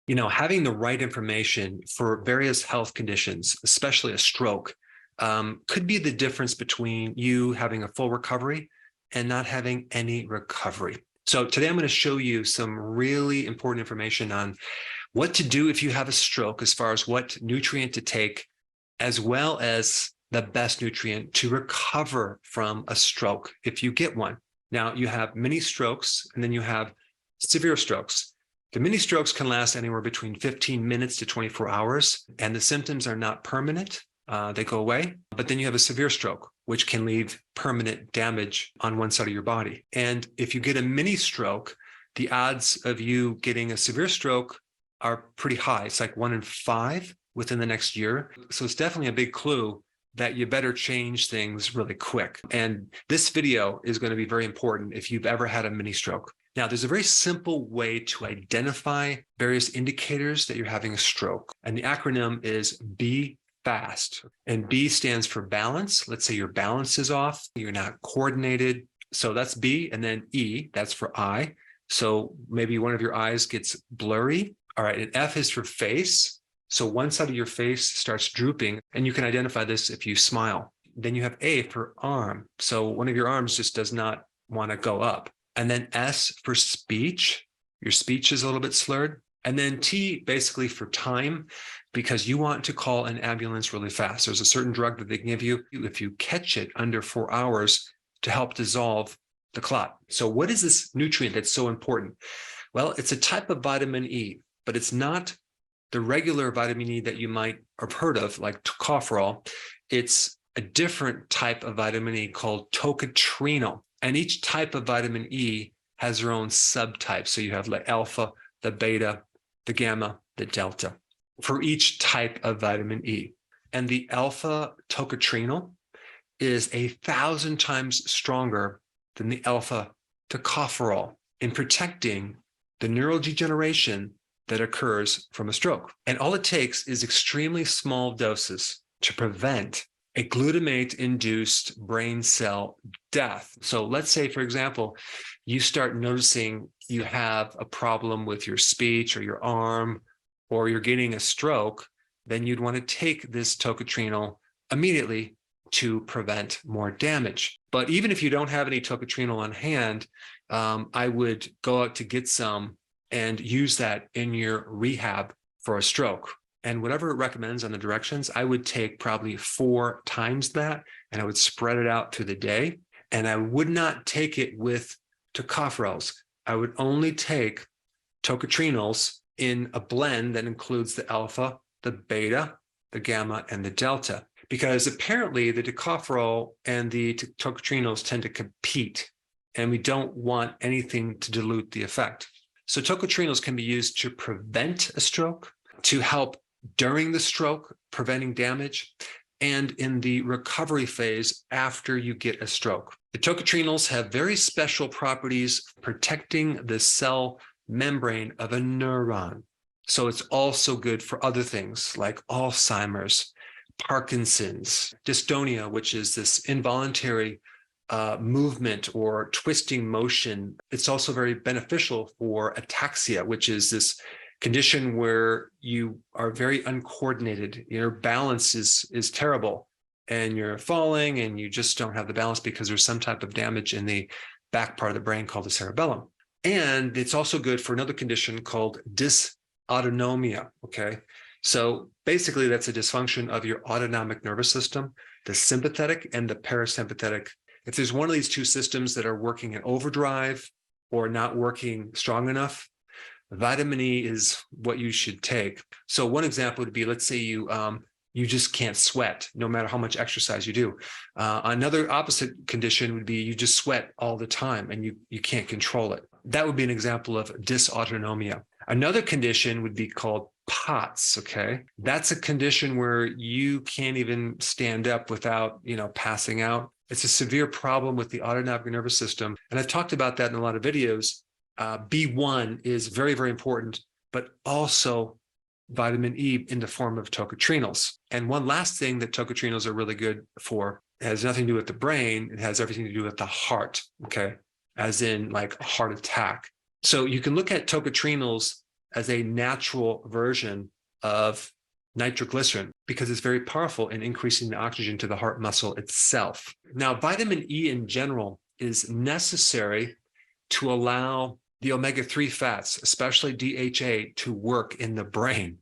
Having the right information for various health conditions, especially a stroke, could be the difference between you having a full recovery and not having any recovery. So today I'm going to show you some really important information on what to do if you have a stroke, as far as what nutrient to take, as well as the best nutrient to recover from a stroke if you get one. Now, you have mini strokes and then you have severe strokes. The mini strokes can last anywhere between 15 minutes to 24 hours, and the symptoms are not permanent. They go away. But then you have a severe stroke, which can leave permanent damage on one side of your body. And if you get a mini stroke, the odds of you getting a severe stroke are pretty high. It's like 1 in 5 within the next year. So it's definitely a big clue that you better change things really quick. And this video is going to be very important if you've ever had a mini stroke. Now, there's a very simple way to identify various indicators that you're having a stroke. And the acronym is B FAST. And B stands for balance. Let's say your balance is off, you're not coordinated. So that's B. And then E, that's for eye. So maybe one of your eyes gets blurry. All right. And F is for face. So one side of your face starts drooping, and you can identify this if you smile. Then you have A for arm. So one of your arms just does not want to go up. And then S for speech. Your speech is a little bit slurred. And then T basically for time, because you want to call an ambulance really fast. There's a certain drug that they can give you if you catch it under 4 hours to help dissolve the clot. So what is this nutrient that's so important? Well, it's a type of vitamin E, but it's not the regular vitamin E that you might have heard of, like tocopherol. It's a different type of vitamin E called tocotrienol. And each type of vitamin E has their own subtype. So you have the alpha, the beta, the gamma, the delta for each type of vitamin E. And the alpha tocotrienol is 1,000 times stronger than the alpha tocopherol in protecting the neurodegeneration that occurs from a stroke. And all it takes is extremely small doses to prevent a glutamate-induced brain cell death. So let's say, for example, you start noticing you have a problem with your speech or your arm, or you're getting a stroke, then you'd want to take this tocotrienol immediately to prevent more damage. But even if you don't have any tocotrienol on hand, I would go out to get some and use that in your rehab for a stroke. And whatever it recommends on the directions, I would take probably 4 times that, and I would spread it out through the day. And I would not take it with tocopherols. I would only take tocotrienols in a blend that includes the alpha, the beta, the gamma, and the delta. Because apparently the tocopherol and the tocotrienols tend to compete, and we don't want anything to dilute the effect. So tocotrienols can be used to prevent a stroke, to help during the stroke, preventing damage, and in the recovery phase after you get a stroke. The tocotrienols have very special properties protecting the cell membrane of a neuron. So it's also good for other things like Alzheimer's, Parkinson's, dystonia, which is this involuntary movement or twisting motion. It's also very beneficial for ataxia, which is this condition where you are very uncoordinated. Your balance is terrible, and you're falling and you just don't have the balance because there's some type of damage in the back part of the brain called the cerebellum. And it's also good for another condition called dysautonomia. Okay. So basically that's a dysfunction of your autonomic nervous system, the sympathetic and the parasympathetic. If there's one of these two systems that are working in overdrive or not working strong enough, vitamin E is what you should take. So one example would be, let's say you just can't sweat no matter how much exercise you do. Another opposite condition would be you just sweat all the time and you can't control it. That would be an example of dysautonomia. Another condition would be called POTS, okay? That's a condition where you can't even stand up without, passing out. It's a severe problem with the autonomic nervous system. And I've talked about that in a lot of videos. B1 is very, very important, but also vitamin E in the form of tocotrienols. And one last thing that tocotrienols are really good for, it has nothing to do with the brain, it has everything to do with the heart, okay? As in like a heart attack. So you can look at tocotrienols as a natural version of nitroglycerin because it's very powerful in increasing the oxygen to the heart muscle itself. Now, vitamin E in general is necessary to allow the omega-3 fats, especially DHA, to work in the brain.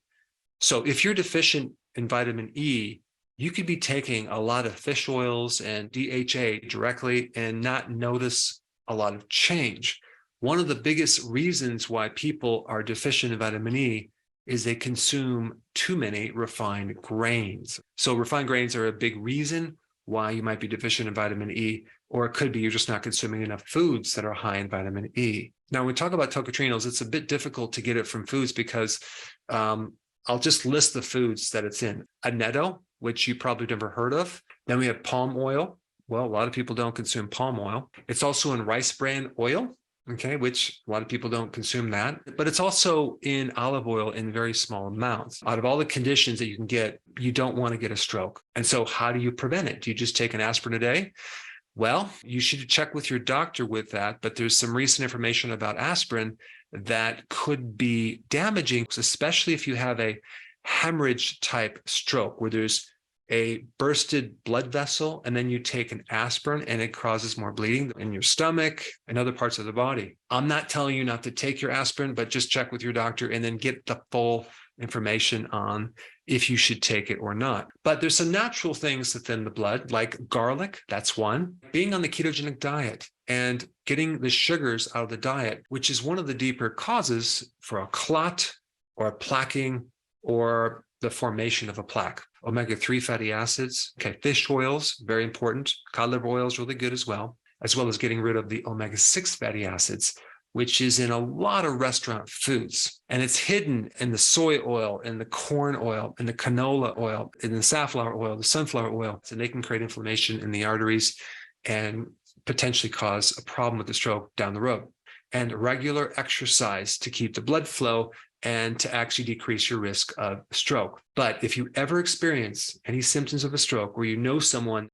So if you're deficient in vitamin E, you could be taking a lot of fish oils and DHA directly and not notice a lot of change. One of the biggest reasons why people are deficient in vitamin E is they consume too many refined grains. So refined grains are a big reason why you might be deficient in vitamin E, or it could be you're just not consuming enough foods that are high in vitamin E. Now, when we talk about tocotrienols, it's a bit difficult to get it from foods because I'll just list the foods that it's in. Annetto, which you probably never heard of. Then we have palm oil. Well, a lot of people don't consume palm oil. It's also in rice bran oil, okay, which a lot of people don't consume that. But it's also in olive oil in very small amounts. Out of all the conditions that you can get, you don't want to get a stroke. And so how do you prevent it? Do you just take an aspirin a day? Well, you should check with your doctor with that, but there's some recent information about aspirin that could be damaging, especially if you have a hemorrhage type stroke where there's a bursted blood vessel and then you take an aspirin and it causes more bleeding in your stomach and other parts of the body. I'm not telling you not to take your aspirin, but just check with your doctor and then get the full information on if you should take it or not. But there's some natural things that thin the blood, like garlic, that's one. Being on the ketogenic diet and getting the sugars out of the diet, which is one of the deeper causes for a clot or a plaquing or the formation of a plaque. Omega-3 fatty acids, okay, fish oils, very important. Cod liver oil is really good as well as getting rid of the omega-6 fatty acids, which is in a lot of restaurant foods. And it's hidden in the soy oil, in the corn oil, in the canola oil, in the safflower oil, the sunflower oil. And they can create inflammation in the arteries and potentially cause a problem with the stroke down the road. And regular exercise to keep the blood flow and to actually decrease your risk of stroke. But if you ever experience any symptoms of a stroke where you know someone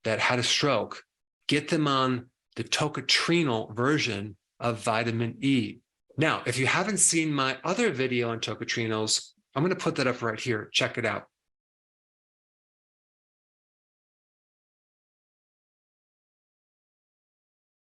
that had a stroke, get them on the tocotrienol version of vitamin E. Now, if you haven't seen my other video on tocotrienols, I'm going to put that up right here. Check it out.